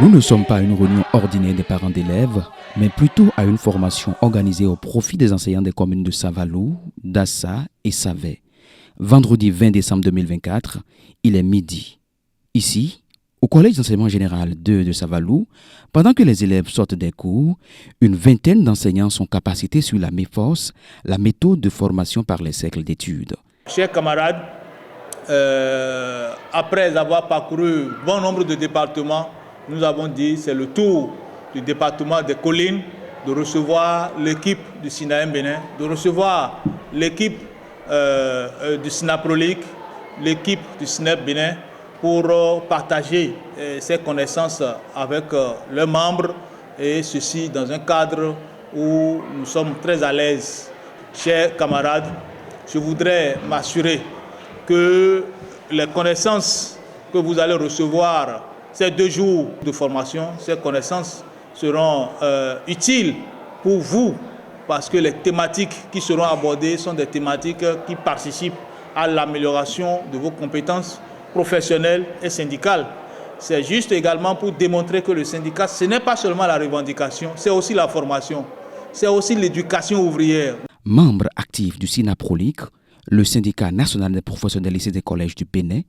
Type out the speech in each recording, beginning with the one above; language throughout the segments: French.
Nous ne sommes pas à une réunion ordinaire des parents d'élèves, mais plutôt à une formation organisée au profit des enseignants des communes de Savalou, Dassa et Savet. Vendredi 20 décembre 2024, il est midi. Ici, au Collège d'enseignement général 2 de Savalou, pendant que les élèves sortent des cours, une vingtaine d'enseignants sont capacités sur la MEFOS, la méthode de formation par les cercles d'études. Chers camarades, après avoir parcouru bon nombre de départements, nous avons dit c'est le tour du département des collines de recevoir l'équipe du SINAM Bénin, de recevoir l'équipe du SINAPROLIC, l'équipe du SNEP Bénin pour partager ces connaissances avec leurs membres et ceci dans un cadre où nous sommes très à l'aise. Chers camarades, je voudrais m'assurer que les connaissances que vous allez recevoir ces 2 jours de formation, ces connaissances seront utiles pour vous parce que les thématiques qui seront abordées sont des thématiques qui participent à l'amélioration de vos compétences professionnelles et syndicales. C'est juste également pour démontrer que le syndicat, ce n'est pas seulement la revendication, c'est aussi la formation, c'est aussi l'éducation ouvrière. Membre actif du SINAPROLIC, le syndicat national des professeurs des lycées et des collèges du Bénin,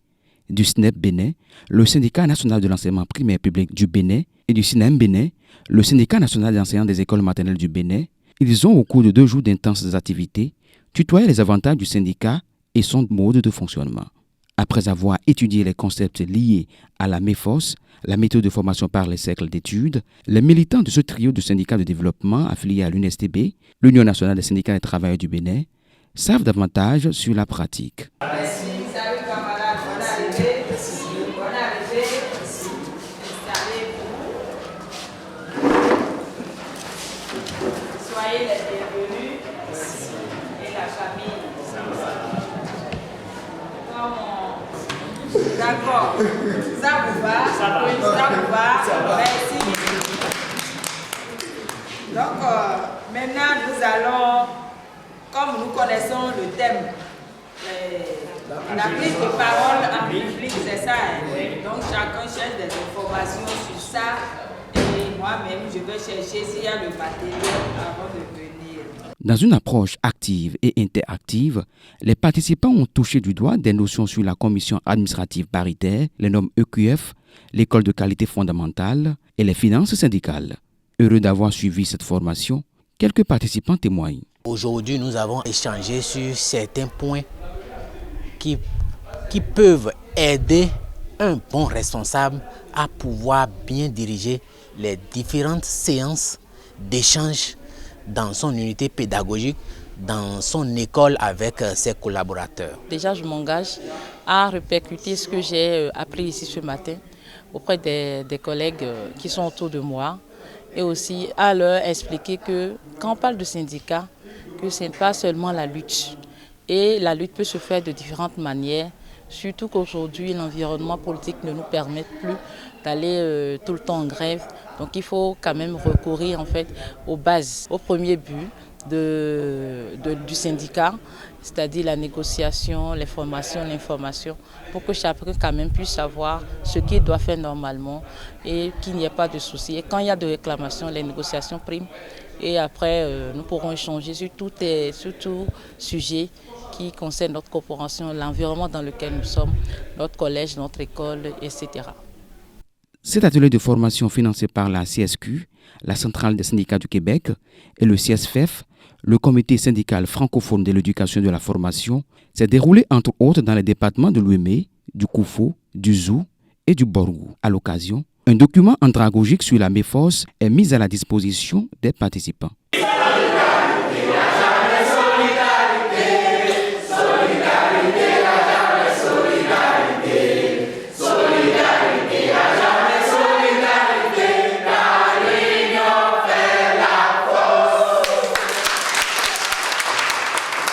du SNEP Bénin, le syndicat national de l'enseignement primaire public du Bénin et du SINAM Bénin, le syndicat national des enseignants des écoles maternelles du Bénin, ils ont au cours de 2 jours d'intenses activités tutoyé les avantages du syndicat et son mode de fonctionnement. Après avoir étudié les concepts liés à la MEFOS, la méthode de formation par les cercles d'études, les militants de ce trio de syndicats de développement affiliés à l'UNSTB, l'Union nationale des syndicats des travailleurs du Bénin, savent davantage sur la pratique. Soyez les bienvenus et la famille. D'accord. Ça vous va? Ça vous va? Merci. Donc, maintenant, nous allons, comme nous connaissons le thème, la prise de parole en public, c'est ça. Donc, chacun cherche des informations sur ça. Et moi-même, je vais chercher s'il y a le matériel avant de venir. Dans une approche active et interactive, les participants ont touché du doigt des notions sur la commission administrative paritaire, les normes EQF, l'école de qualité fondamentale et les finances syndicales. Heureux d'avoir suivi cette formation, quelques participants témoignent. Aujourd'hui, nous avons échangé sur certains points qui peuvent aider un bon responsable à pouvoir bien diriger les différentes séances d'échange dans son unité pédagogique, dans son école avec ses collaborateurs. Déjà, je m'engage à répercuter ce que j'ai appris ici ce matin auprès des collègues qui sont autour de moi et aussi à leur expliquer que quand on parle de syndicat, que ce n'est pas seulement la lutte. Et la lutte peut se faire de différentes manières, surtout qu'aujourd'hui, l'environnement politique ne nous permet plus d'aller tout le temps en grève. Donc il faut quand même recourir en fait aux bases, au premier but du syndicat, c'est-à-dire la négociation, les formations, l'information, pour que chacun quand même puisse savoir ce qu'il doit faire normalement et qu'il n'y ait pas de soucis. Et quand il y a de réclamations, les négociations priment. Et après, nous pourrons échanger sur tout sujet qui concerne notre corporation, l'environnement dans lequel nous sommes, notre collège, notre école, etc. Cet atelier de formation financé par la CSQ, la Centrale des syndicats du Québec, et le CSFEF, le Comité syndical francophone de l'éducation et de la formation, s'est déroulé entre autres dans les départements de l'Ouémé, du Koufou, du Zou et du Borgou. À l'occasion, un document andragogique sur la MEFOS est mis à la disposition des participants.